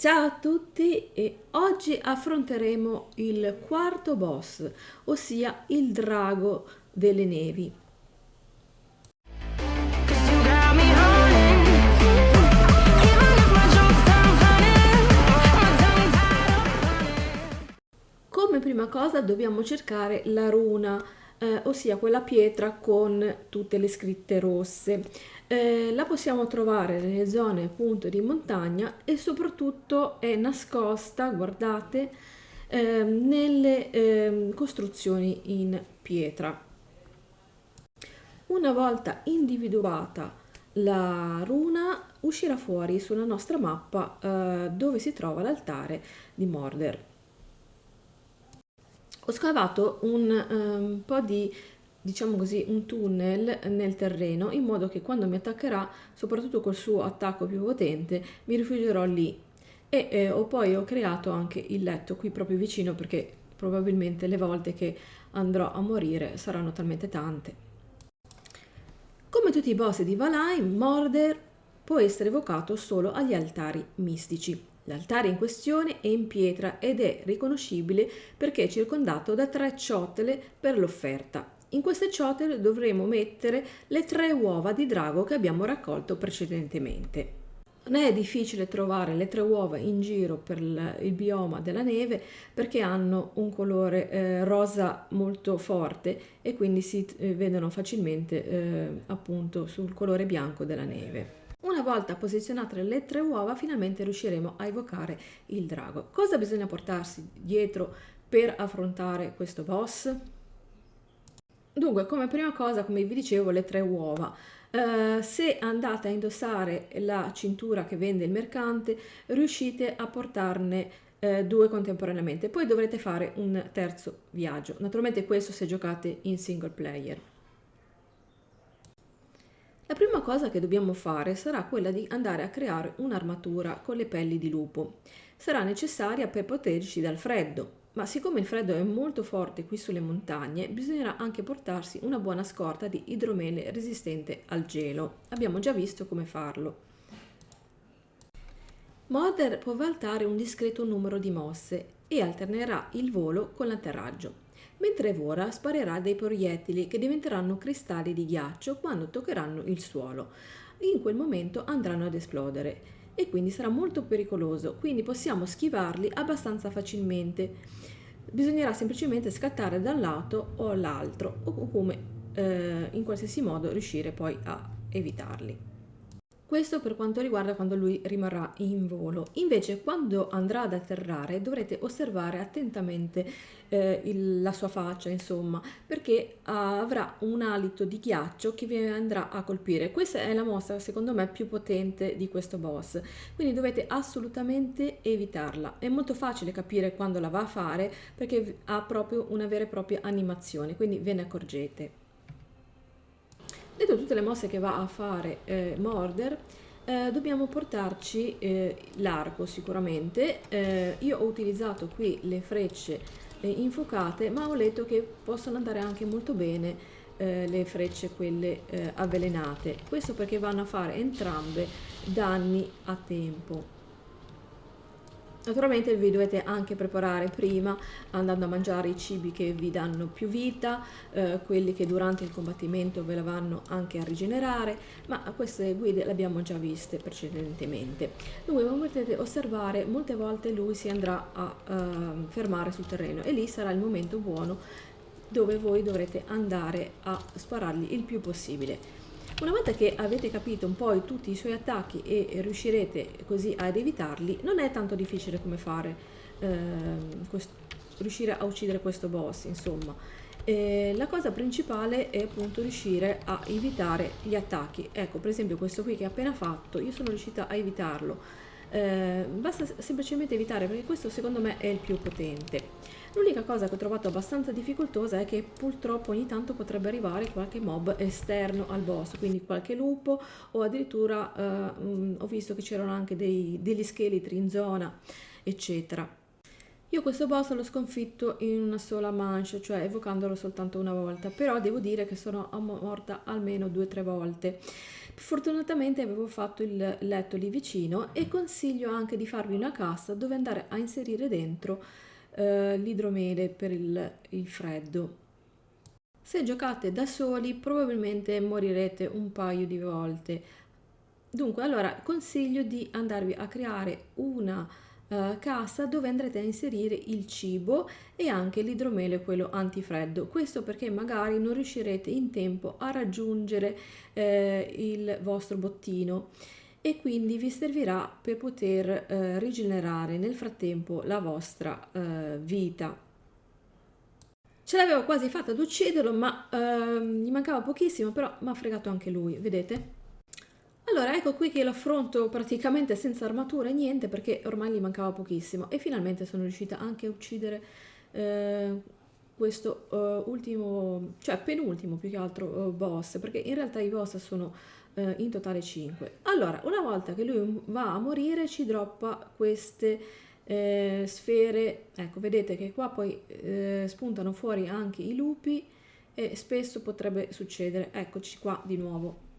Ciao a tutti e oggi affronteremo il quarto boss, ossia il drago delle nevi. Come prima cosa dobbiamo cercare la runa, ossia quella pietra con tutte le scritte rosse. La possiamo trovare nelle zone appunto di montagna e soprattutto è nascosta, guardate, nelle costruzioni in pietra. Una volta individuata la runa, uscirà fuori sulla nostra mappa dove si trova l'altare di Mordor. Ho scavato un po' di, diciamo così, un tunnel nel terreno in modo che quando mi attaccherà, soprattutto col suo attacco più potente, mi rifugierò lì. E ho creato anche il letto qui proprio vicino perché probabilmente le volte che andrò a morire saranno talmente tante. Come tutti i boss di Valheim, Mordor può essere evocato solo agli altari mistici. L'altare in questione è in pietra ed è riconoscibile perché è circondato da 3 ciotole per l'offerta. In queste ciotole dovremo mettere le 3 uova di drago che abbiamo raccolto precedentemente. Non è difficile trovare le 3 uova in giro per il bioma della neve perché hanno un colore rosa molto forte e quindi si vedono facilmente appunto sul colore bianco della neve. Una volta posizionate le 3 uova, finalmente riusciremo a evocare il drago. Cosa bisogna portarsi dietro per affrontare questo boss? Dunque, come prima cosa, come vi dicevo, le 3 uova. Se andate a indossare la cintura che vende il mercante, riuscite a portarne 2 contemporaneamente. Poi dovrete fare un terzo viaggio. Naturalmente questo se giocate in single player. La prima cosa che dobbiamo fare sarà quella di andare a creare un'armatura con le pelli di lupo. Sarà necessaria per proteggerci dal freddo, ma siccome il freddo è molto forte qui sulle montagne, bisognerà anche portarsi una buona scorta di idromele resistente al gelo. Abbiamo già visto come farlo. Mordor può valutare un discreto numero di mosse e alternerà il volo con l'atterraggio. Mentre vola sparerà dei proiettili che diventeranno cristalli di ghiaccio quando toccheranno il suolo. In quel momento andranno ad esplodere e quindi sarà molto pericoloso, quindi possiamo schivarli abbastanza facilmente. Bisognerà semplicemente scattare da un lato o all'altro o come in qualsiasi modo riuscire poi a evitarli. Questo per quanto riguarda quando lui rimarrà in volo. Invece, quando andrà ad atterrare, dovrete osservare attentamente la sua faccia, insomma, perché avrà un alito di ghiaccio che vi andrà a colpire. Questa è la mossa, secondo me, più potente di questo boss, quindi dovete assolutamente evitarla. È molto facile capire quando la va a fare perché ha proprio una vera e propria animazione, quindi ve ne accorgete. Detto tutte le mosse che va a fare Mordor, dobbiamo portarci l'arco sicuramente. Io ho utilizzato qui le frecce infuocate, ma ho letto che possono andare anche molto bene le frecce quelle avvelenate. Questo perché vanno a fare entrambe danni a tempo. Naturalmente vi dovete anche preparare prima andando a mangiare i cibi che vi danno più vita, quelli che durante il combattimento ve la vanno anche a rigenerare, ma queste guide le abbiamo già viste precedentemente. Dunque, come potete osservare, molte volte lui si andrà a fermare sul terreno e lì sarà il momento buono dove voi dovrete andare a sparargli il più possibile. Una volta che avete capito un po' tutti i suoi attacchi e riuscirete così ad evitarli, non è tanto difficile come fare, riuscire a uccidere questo boss, insomma. La cosa principale è appunto riuscire a evitare gli attacchi. Ecco, per esempio questo qui che ho appena fatto, io sono riuscita a evitarlo. Basta semplicemente evitare perché questo secondo me è il più potente. L'unica cosa che ho trovato abbastanza difficoltosa è che purtroppo ogni tanto potrebbe arrivare qualche mob esterno al boss, quindi qualche lupo o addirittura ho visto che c'erano anche degli scheletri in zona, eccetera. Io questo boss l'ho sconfitto in una sola manche, cioè evocandolo soltanto una volta, però devo dire che sono morta almeno 2 o 3 volte. Fortunatamente avevo fatto il letto lì vicino e consiglio anche di farvi una cassa dove andare a inserire dentro l'idromele per il freddo. Se giocate da soli probabilmente morirete un paio di volte. Dunque, allora consiglio di andarvi a creare una cassa dove andrete a inserire il cibo e anche l'idromele, quello antifreddo. Questo perché magari non riuscirete in tempo a raggiungere il vostro bottino e quindi vi servirà per poter rigenerare nel frattempo la vostra vita. Ce l'avevo quasi fatta ad ucciderlo, ma gli mancava pochissimo, però mi ha fregato anche lui, vedete? Allora, ecco qui che lo affronto praticamente senza armatura e niente, perché ormai gli mancava pochissimo. E finalmente sono riuscita anche a uccidere eh, questo ultimo, cioè penultimo più che altro boss, perché in realtà i boss sono in totale 5. Allora, una volta che lui va a morire, ci droppa queste sfere. Ecco, vedete che qua poi spuntano fuori anche i lupi e spesso potrebbe succedere. Eccoci qua di nuovo.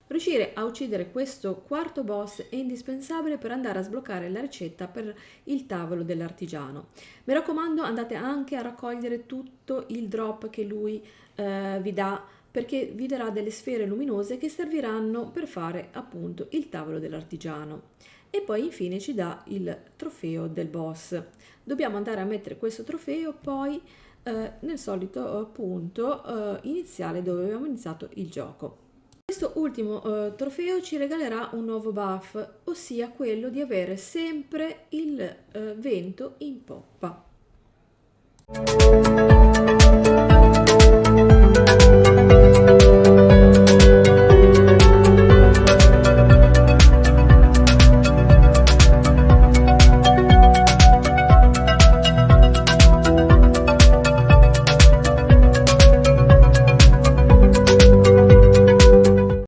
Riuscire a uccidere questo quarto boss è indispensabile per andare a sbloccare la ricetta per il tavolo dell'artigiano. Mi raccomando, andate anche a raccogliere tutto il drop che lui vi dà, perché vi darà delle sfere luminose che serviranno per fare appunto il tavolo dell'artigiano. E poi infine ci dà il trofeo del boss. Dobbiamo andare a mettere questo trofeo poi nel solito punto iniziale dove abbiamo iniziato il gioco. Questo ultimo trofeo ci regalerà un nuovo buff, ossia quello di avere sempre il vento in poppa.